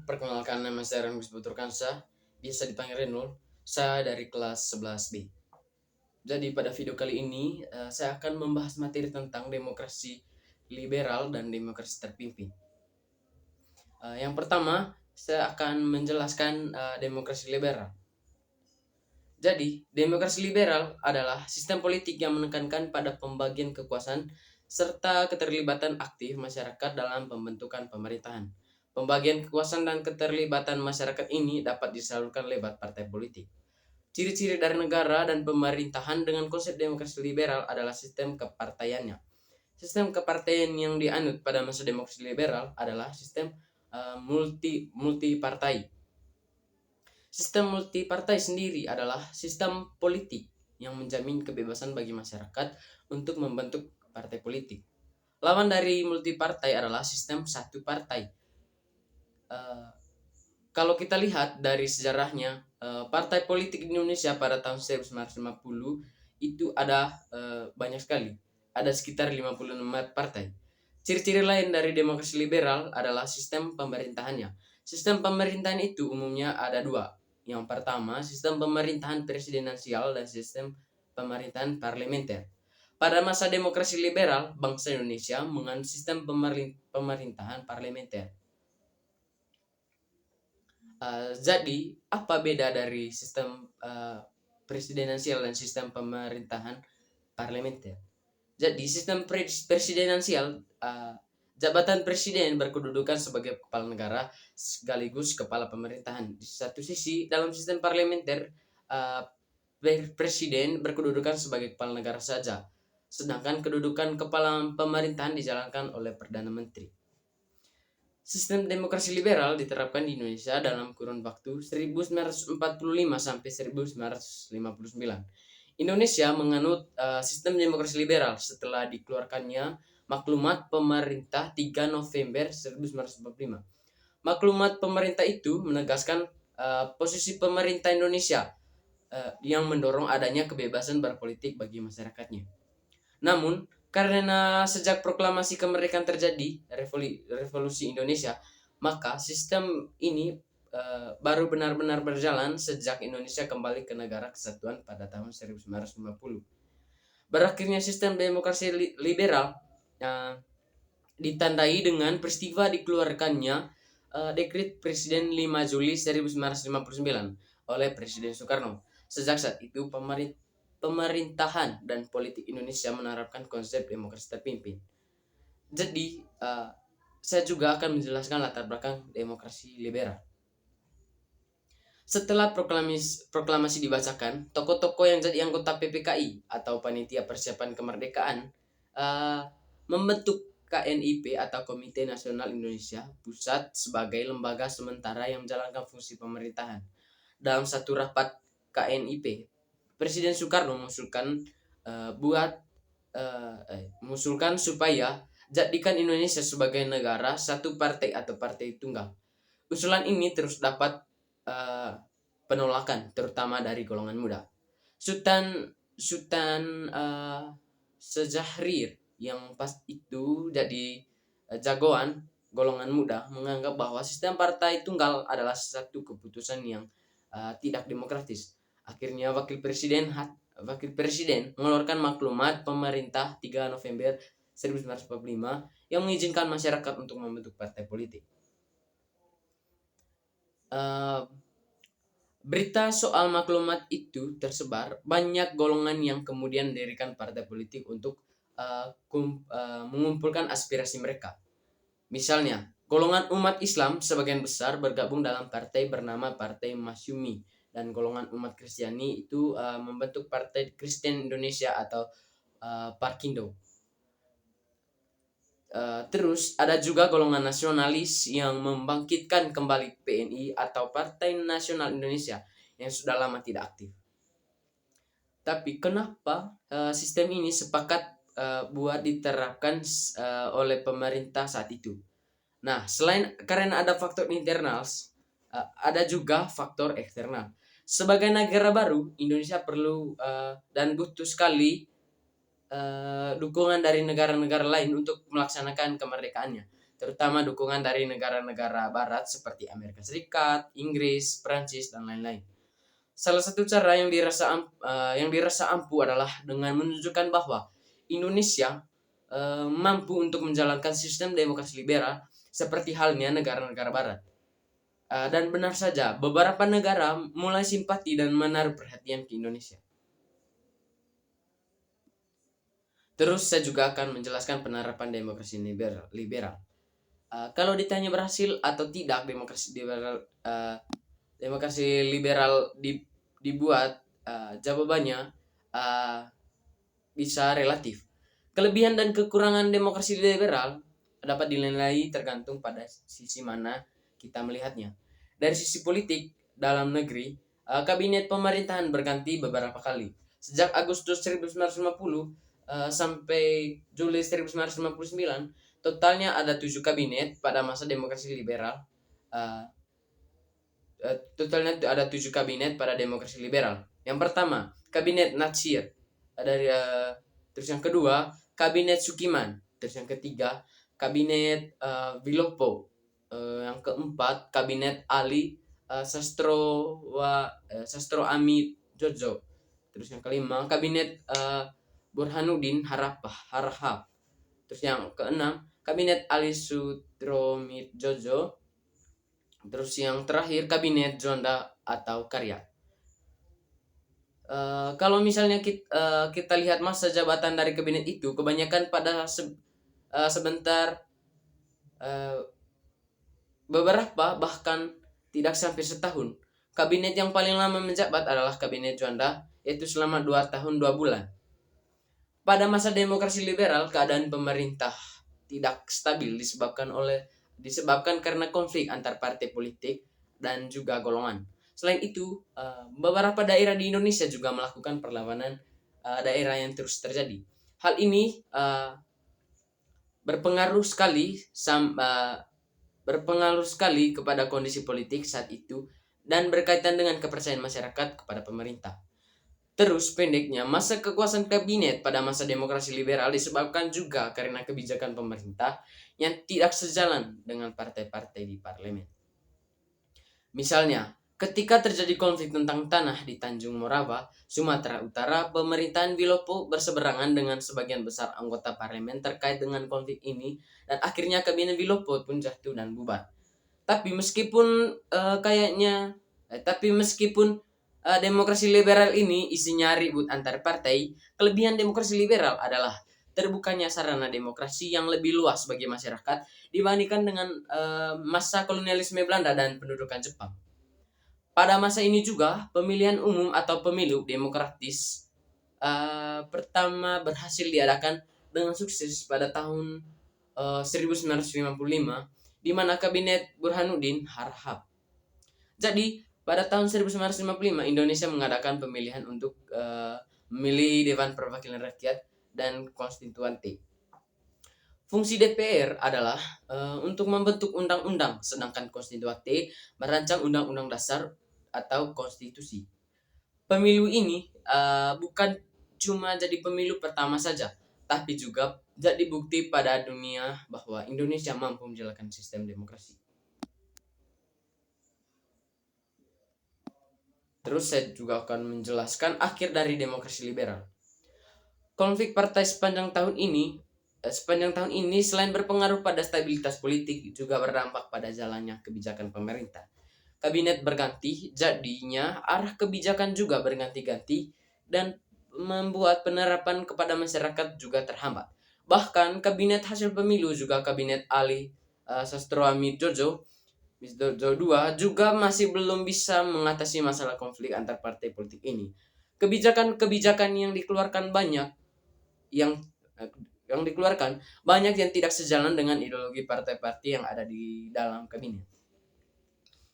Perkenalkan nama saya Renus Putur Kansa, biasa dipanggil Renul. Saya dari kelas 11B. Jadi pada video kali ini saya akan membahas materi tentang demokrasi liberal dan demokrasi terpimpin. Yang pertama, saya akan menjelaskan demokrasi liberal. Jadi, demokrasi liberal adalah sistem politik yang menekankan pada pembagian kekuasaan serta keterlibatan aktif masyarakat dalam pembentukan pemerintahan. Pembagian kekuasaan dan keterlibatan masyarakat ini dapat disalurkan lewat partai politik. Ciri-ciri dari negara dan pemerintahan dengan konsep demokrasi liberal adalah sistem kepartaiannya. Sistem kepartaian yang dianut pada masa demokrasi liberal adalah sistem multi-partai. Sistem multipartai sendiri adalah sistem politik yang menjamin kebebasan bagi masyarakat untuk membentuk partai politik. Lawan dari multipartai adalah sistem satu partai. Kalau kita lihat dari sejarahnya, partai politik di Indonesia pada tahun 1950 itu ada banyak sekali. Ada sekitar 56 partai. Ciri-ciri lain dari demokrasi liberal adalah sistem pemerintahannya. Sistem pemerintahan itu umumnya ada dua. Yang pertama, sistem pemerintahan presidensial dan sistem pemerintahan parlementer. Pada masa demokrasi liberal, bangsa Indonesia menganut sistem pemerintahan parlementer. Jadi, apa beda dari sistem presidensial dan sistem pemerintahan parlementer? Jadi, sistem presidensial, jabatan presiden berkedudukan sebagai kepala negara sekaligus kepala pemerintahan. Di satu sisi, dalam sistem parlementer, presiden berkedudukan sebagai kepala negara saja, sedangkan kedudukan kepala pemerintahan dijalankan oleh Perdana Menteri. Sistem demokrasi liberal diterapkan di Indonesia dalam kurun waktu 1945 sampai 1959. Indonesia menganut sistem demokrasi liberal setelah dikeluarkannya Maklumat Pemerintah 3 November 1945. Maklumat pemerintah itu menegaskan posisi pemerintah Indonesia yang mendorong adanya kebebasan berpolitik bagi masyarakatnya. Namun, karena sejak proklamasi kemerdekaan terjadi revolusi Indonesia, maka sistem ini baru benar-benar berjalan sejak Indonesia kembali ke negara kesatuan pada tahun 1950. Berakhirnya sistem demokrasi liberal ditandai dengan peristiwa dikeluarkannya dekret Presiden 5 Juli 1959 oleh Presiden Soekarno. Sejak saat itu pemerintahan dan politik Indonesia menerapkan konsep demokrasi terpimpin. Jadi, saya juga akan menjelaskan latar belakang demokrasi liberal. Setelah proklamasi dibacakan, tokoh-tokoh yang jadi anggota PPKI atau Panitia Persiapan Kemerdekaan membentuk KNIP atau Komite Nasional Indonesia Pusat sebagai lembaga sementara yang menjalankan fungsi pemerintahan. Dalam satu rapat KNIP, Presiden Soekarno mengusulkan supaya jadikan Indonesia sebagai negara satu partai atau partai tunggal. Usulan ini terus dapat penolakan, terutama dari golongan muda. Sultan Syahrir yang pas itu jadi jagoan golongan muda menganggap bahwa sistem partai tunggal adalah satu keputusan yang tidak demokratis. Akhirnya wakil presiden mengeluarkan maklumat pemerintah 3 November 1945 yang mengizinkan masyarakat untuk membentuk partai politik. Berita soal maklumat itu tersebar, banyak golongan yang kemudian mendirikan partai politik untuk mengumpulkan aspirasi mereka. Misalnya, golongan umat Islam sebagian besar bergabung dalam partai bernama Partai Masyumi, dan golongan umat Kristiani itu membentuk Partai Kristen Indonesia atau Parkindo. Terus ada juga golongan nasionalis yang membangkitkan kembali PNI atau Partai Nasional Indonesia yang sudah lama tidak aktif. Tapi kenapa sistem ini sepakat buat diterapkan oleh pemerintah saat itu? Nah, selain karena ada faktor internal, ada juga faktor eksternal. Sebagai negara baru, Indonesia perlu dan butuh sekali dukungan dari negara-negara lain untuk melaksanakan kemerdekaannya. terutama dukungan dari negara-negara barat seperti Amerika Serikat, Inggris, Prancis, dan lain-lain. Salah satu cara yang dirasa ampuh adalah dengan menunjukkan bahwa Indonesia mampu untuk menjalankan sistem demokrasi liberal seperti halnya negara-negara barat. Dan benar saja, beberapa negara mulai simpati dan menaruh perhatian ke Indonesia. Terus saya juga akan menjelaskan penerapan demokrasi liberal. Kalau ditanya berhasil atau tidak demokrasi liberal dibuat, jawabannya bisa relatif. Kelebihan dan kekurangan demokrasi liberal dapat dinilai tergantung pada sisi mana kita melihatnya. Dari sisi politik dalam negeri, kabinet pemerintahan berganti beberapa kali. Sejak Agustus 1950 sampai Juli 1959, totalnya ada 7 kabinet pada masa demokrasi liberal. Totalnya ada 7 kabinet pada demokrasi liberal. Yang pertama, kabinet Natsir. Terus yang kedua, kabinet Sukiman. Terus yang ketiga, kabinet Wilopo. Yang keempat, kabinet Ali Sastro Ami Jojo. Terus yang kelima, kabinet Burhanuddin Harahap. Terus yang keenam, kabinet Ali Sutromit Jojo. Terus yang terakhir, kabinet Juanda atau Karya. Kalau misalnya kita lihat masa jabatan dari kabinet itu, kebanyakan pada sebentar, beberapa bahkan tidak sampai setahun. Kabinet yang paling lama menjabat adalah kabinet Juanda, yaitu selama 2 tahun 2 bulan. Pada masa demokrasi liberal, keadaan pemerintah tidak stabil disebabkan karena konflik antar partai politik dan juga golongan. Selain itu, beberapa daerah di Indonesia juga melakukan perlawanan daerah yang terus terjadi. Hal ini berpengaruh sekali kepada kondisi politik saat itu dan berkaitan dengan kepercayaan masyarakat kepada pemerintah. Terus pendeknya, masa kekuasaan kabinet pada masa demokrasi liberal disebabkan juga karena kebijakan pemerintah yang tidak sejalan dengan partai-partai di parlemen. Misalnya, ketika terjadi konflik tentang tanah di Tanjung Morawa, Sumatera Utara, pemerintahan Wilopo berseberangan dengan sebagian besar anggota parlemen terkait dengan konflik ini, dan akhirnya kabinet Wilopo pun jatuh dan bubar. Tapi meskipun demokrasi liberal ini isinya ribut antar partai, kelebihan demokrasi liberal adalah terbukanya sarana demokrasi yang lebih luas bagi masyarakat dibandingkan dengan masa kolonialisme Belanda dan pendudukan Jepang. Pada masa ini juga, pemilihan umum atau pemilu demokratis pertama berhasil diadakan dengan sukses pada tahun 1955, di mana kabinet Burhanuddin Harahap. Jadi, pada tahun 1955, Indonesia mengadakan pemilihan untuk memilih Dewan Perwakilan Rakyat dan Konstituante. Fungsi DPR adalah untuk membentuk undang-undang, sedangkan Konstituante merancang undang-undang dasar atau konstitusi. Pemilu ini bukan cuma jadi pemilu pertama saja, tapi juga jadi bukti pada dunia bahwa Indonesia mampu menjalankan sistem demokrasi. Terus saya juga akan menjelaskan akhir dari demokrasi liberal. Konflik partai sepanjang tahun ini selain berpengaruh pada stabilitas politik, juga berdampak pada jalannya kebijakan pemerintah. Kabinet berganti, jadinya arah kebijakan juga berganti-ganti dan membuat penerapan kepada masyarakat juga terhambat. Bahkan kabinet hasil pemilu juga kabinet Ali Sastroami Jojo II juga masih belum bisa mengatasi masalah konflik antar partai politik ini. Kebijakan-kebijakan yang dikeluarkan banyak yang tidak sejalan dengan ideologi partai-partai yang ada di dalam kabinet.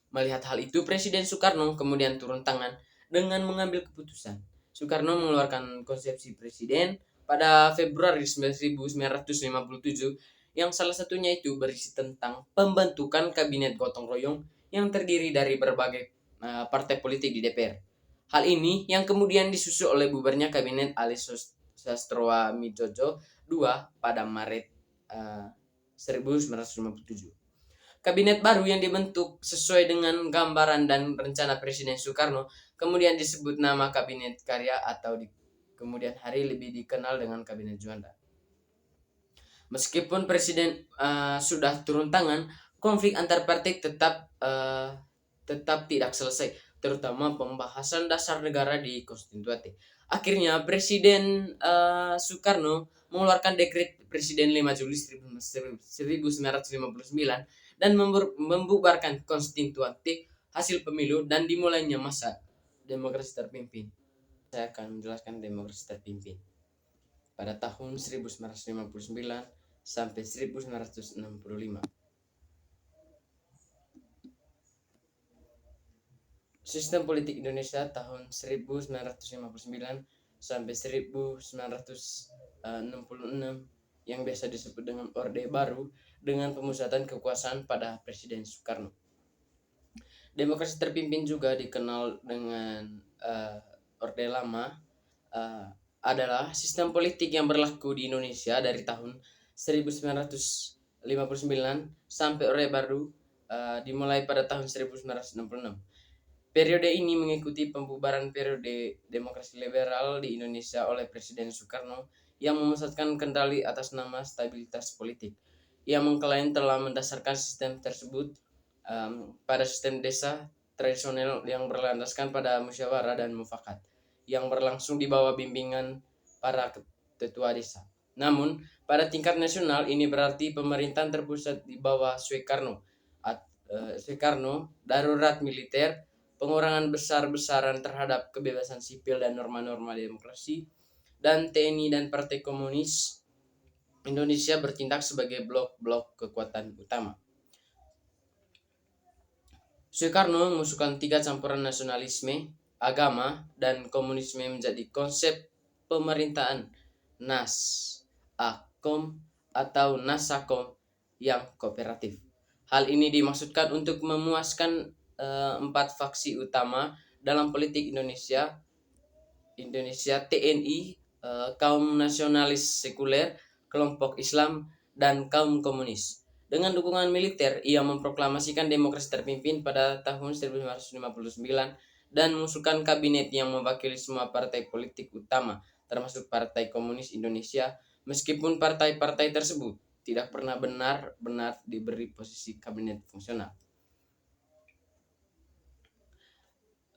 Melihat hal itu, Presiden Soekarno kemudian turun tangan dengan mengambil keputusan. Soekarno mengeluarkan konsepsi presiden pada Februari 1957 yang salah satunya itu berisi tentang pembentukan kabinet gotong royong yang terdiri dari berbagai partai politik di DPR. Hal ini yang kemudian disusul oleh bubarnya kabinet Ali Sastroami Jojo II pada Maret 1957. Kabinet baru yang dibentuk sesuai dengan gambaran dan rencana Presiden Soekarno kemudian disebut nama Kabinet Karya atau di kemudian hari lebih dikenal dengan Kabinet Juanda. Meskipun Presiden sudah turun tangan, konflik antar partai tetap tidak selesai, terutama pembahasan dasar negara di Konstituante. Akhirnya Presiden Soekarno mengeluarkan dekret Presiden 5 Juli 1959 dan membubarkan Konstituante hasil pemilu dan dimulainya masa demokrasi terpimpin. Saya akan menjelaskan demokrasi terpimpin pada tahun 1959 sampai 1965. Sistem politik Indonesia tahun 1959 sampai 1966 yang biasa disebut dengan Orde Baru dengan pemusatan kekuasaan pada Presiden Soekarno. Demokrasi terpimpin juga dikenal dengan Orde Lama, adalah sistem politik yang berlaku di Indonesia dari tahun 1959 sampai Orde Baru dimulai pada tahun 1966. Periode ini mengikuti pembubaran periode demokrasi liberal di Indonesia oleh Presiden Soekarno yang memusatkan kendali atas nama stabilitas politik. Ia mengklaim telah mendasarkan sistem tersebut pada sistem desa tradisional yang berlandaskan pada musyawarah dan mufakat yang berlangsung di bawah bimbingan para ketua desa. Namun, pada tingkat nasional ini berarti pemerintahan terpusat di bawah Soekarno, darurat militer, pengurangan besar-besaran terhadap kebebasan sipil dan norma-norma demokrasi, dan TNI dan Partai Komunis Indonesia bertindak sebagai blok-blok kekuatan utama. Soekarno mengusulkan 3 campuran nasionalisme, agama, dan komunisme menjadi konsep pemerintahan NAS, AKOM, atau NASAKOM yang kooperatif. Hal ini dimaksudkan untuk memuaskan 4 faksi utama dalam politik Indonesia, TNI, kaum nasionalis sekuler, kelompok Islam, dan kaum komunis. Dengan dukungan militer, ia memproklamasikan demokrasi terpimpin pada tahun 1959 dan mengusulkan kabinet yang mewakili semua partai politik utama, termasuk Partai Komunis Indonesia, meskipun partai-partai tersebut tidak pernah benar-benar diberi posisi kabinet fungsional.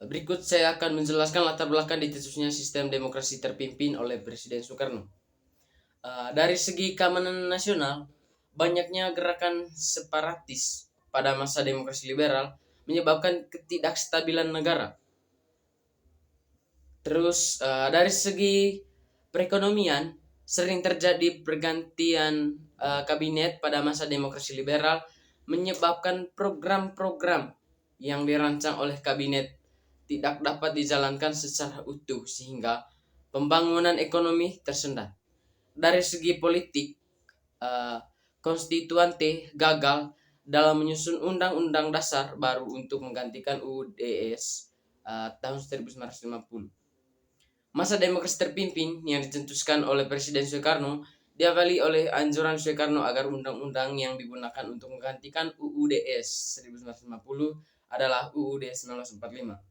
Berikut saya akan menjelaskan latar belakang dicetusnya sistem demokrasi terpimpin oleh Presiden Soekarno. Dari segi keamanan nasional, banyaknya gerakan separatis pada masa demokrasi liberal menyebabkan ketidakstabilan negara. Terus dari segi perekonomian, sering terjadi pergantian kabinet pada masa demokrasi liberal menyebabkan program-program yang dirancang oleh kabinet tidak dapat dijalankan secara utuh sehingga pembangunan ekonomi tersendat. Dari segi politik, Konstituante gagal dalam menyusun undang-undang dasar baru untuk menggantikan UUDS tahun 1950. Masa demokrasi terpimpin yang dicetuskan oleh Presiden Soekarno diawali oleh anjuran Soekarno agar undang-undang yang digunakan untuk menggantikan UUDS 1950 adalah UUD 1945.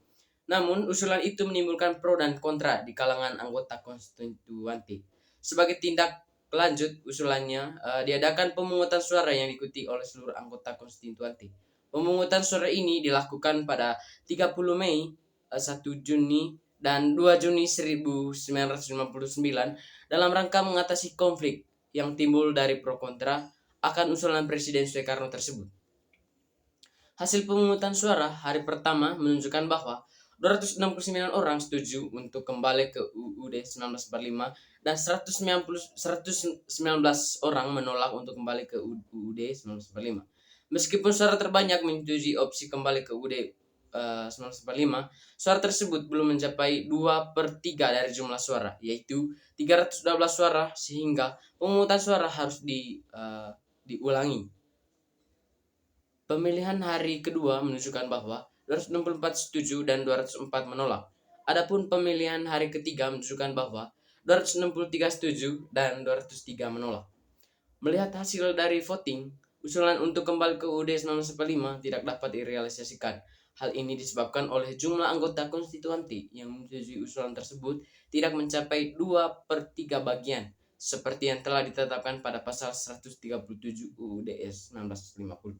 Namun, usulan itu menimbulkan pro dan kontra di kalangan anggota Konstituante. Sebagai tindak lanjut usulannya, diadakan pemungutan suara yang diikuti oleh seluruh anggota Konstituante. Pemungutan suara ini dilakukan pada 30 Mei, 1 Juni, dan 2 Juni 1959 dalam rangka mengatasi konflik yang timbul dari pro kontra akan usulan Presiden Soekarno tersebut. Hasil pemungutan suara hari pertama menunjukkan bahwa 269 orang setuju untuk kembali ke UUD 1945 dan 119 orang menolak untuk kembali ke UUD 1945. Meskipun suara terbanyak menyetujui opsi kembali ke UUD 1945, suara tersebut belum mencapai 2/3 dari jumlah suara, yaitu 312 suara, sehingga pemungutan suara harus diulangi. Pemilihan hari kedua menunjukkan bahwa 264 setuju dan 204 menolak. Adapun pemilihan hari ketiga menunjukkan bahwa 263 setuju dan 203 menolak. Melihat hasil dari voting, usulan untuk kembali ke UUD 1945 tidak dapat direalisasikan. Hal ini disebabkan oleh jumlah anggota konstituante yang menyetujui usulan tersebut tidak mencapai 2/3 bagian, seperti yang telah ditetapkan pada pasal 137 UUD 1950.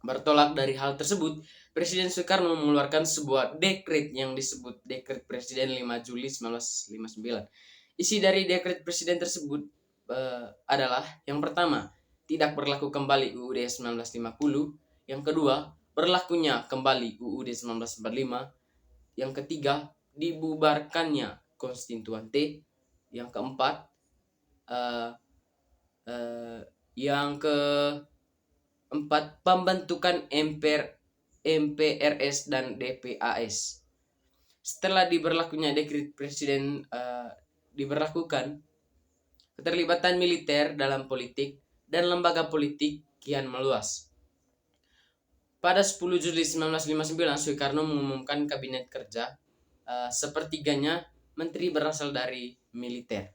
Bertolak dari hal tersebut, Presiden Soekarno mengeluarkan sebuah dekret yang disebut Dekret Presiden 5 Juli 1959. Isi dari dekret presiden tersebut adalah yang pertama, tidak berlaku kembali UUD 1950, yang kedua, berlakunya kembali UUD 1945, yang ketiga, dibubarkannya konstituante, yang keempat, uh, uh, yang keempat, pembentukan MPRS dan DPAS. Setelah diberlakunya dekret presiden diberlakukan, keterlibatan militer dalam politik dan lembaga politik kian meluas. Pada 10 Juli 1959, Soekarno mengumumkan kabinet kerja, sepertiganya menteri berasal dari militer.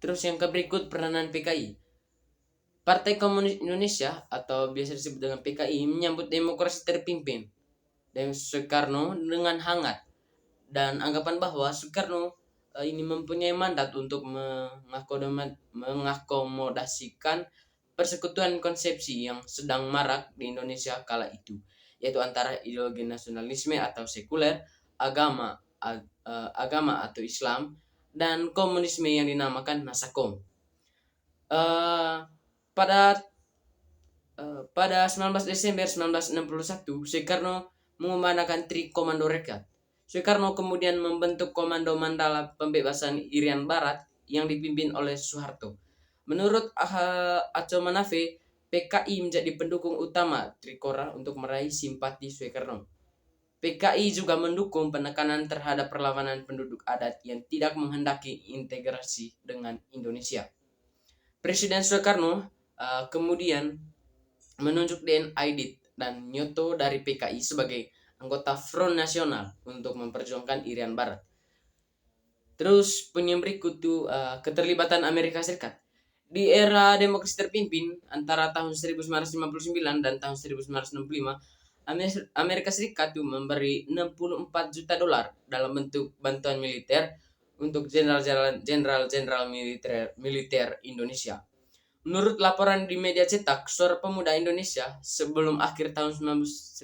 Terus yang berikut, peranan PKI. Partai Komunis Indonesia atau biasa disebut dengan PKI menyambut demokrasi terpimpin dan Soekarno dengan hangat, dan anggapan bahwa Soekarno ini mempunyai mandat untuk mengakomodasikan persekutuan konsepsi yang sedang marak di Indonesia kala itu, yaitu antara ideologi nasionalisme atau sekuler, agama atau Islam, dan komunisme yang dinamakan Nasakom. Pada 19 Desember 1961, Soekarno mengumandangkan Tri Komando Rakyat. Soekarno kemudian membentuk Komando Mandala Pembebasan Irian Barat yang dipimpin oleh Soeharto. Menurut Aco Manafe, PKI menjadi pendukung utama Trikora untuk meraih simpati Soekarno. PKI juga mendukung penekanan terhadap perlawanan penduduk adat yang tidak menghendaki integrasi dengan Indonesia. Presiden Soekarno kemudian menunjuk D.N. Aidit dan Nyoto dari PKI sebagai anggota Front Nasional untuk memperjuangkan Irian Barat. Terus punya berikut tuh keterlibatan Amerika Serikat. Di era demokrasi terpimpin antara tahun 1959 dan tahun 1965, Amerika Serikat tuh memberi 64 juta dolar dalam bentuk bantuan militer untuk jenderal-jenderal militer Indonesia. Menurut laporan di media cetak Suara Pemuda Indonesia, sebelum akhir tahun 1960,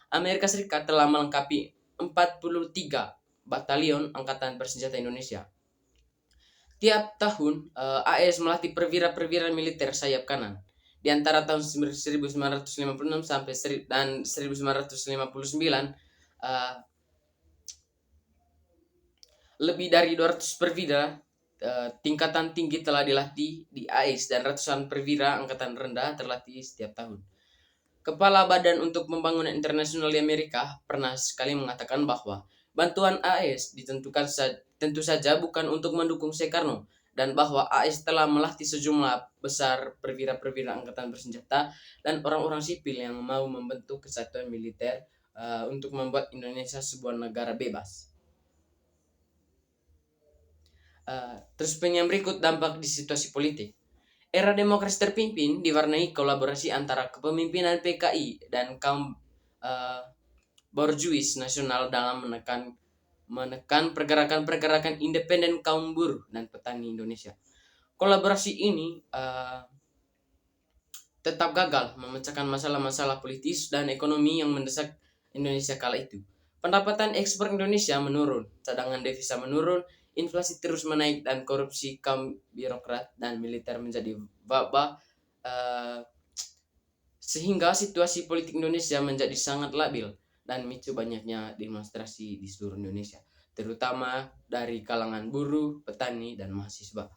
Amerika Serikat telah melengkapi 43 batalion Angkatan Bersenjata Indonesia. Tiap tahun, AS melatih perwira-perwira militer sayap kanan. Di antara tahun 1956 sampai 1959, lebih dari 200 perwira tingkatan tinggi telah dilatih di AS dan ratusan perwira angkatan rendah terlatih setiap tahun. Kepala Badan untuk Pembangunan Internasional di Amerika pernah sekali mengatakan bahwa bantuan AS tentu saja bukan untuk mendukung Soekarno, dan bahwa AS telah melatih sejumlah besar perwira-perwira angkatan bersenjata dan orang-orang sipil yang mau membentuk kesatuan militer untuk membuat Indonesia sebuah negara bebas. Terus yang berikut, dampak di situasi politik. Era demokrasi terpimpin diwarnai kolaborasi antara kepemimpinan PKI dan kaum borjuis nasional dalam menekan pergerakan-pergerakan independen kaum buruh dan petani Indonesia. Kolaborasi ini tetap gagal memecahkan masalah-masalah politis dan ekonomi yang mendesak Indonesia kala itu. Pendapatan ekspor Indonesia menurun, cadangan devisa menurun, inflasi terus menaik, dan korupsi kaum birokrat dan militer menjadi wabah, sehingga situasi politik Indonesia menjadi sangat labil dan memicu banyaknya demonstrasi di seluruh Indonesia, terutama dari kalangan buruh, petani, dan mahasiswa.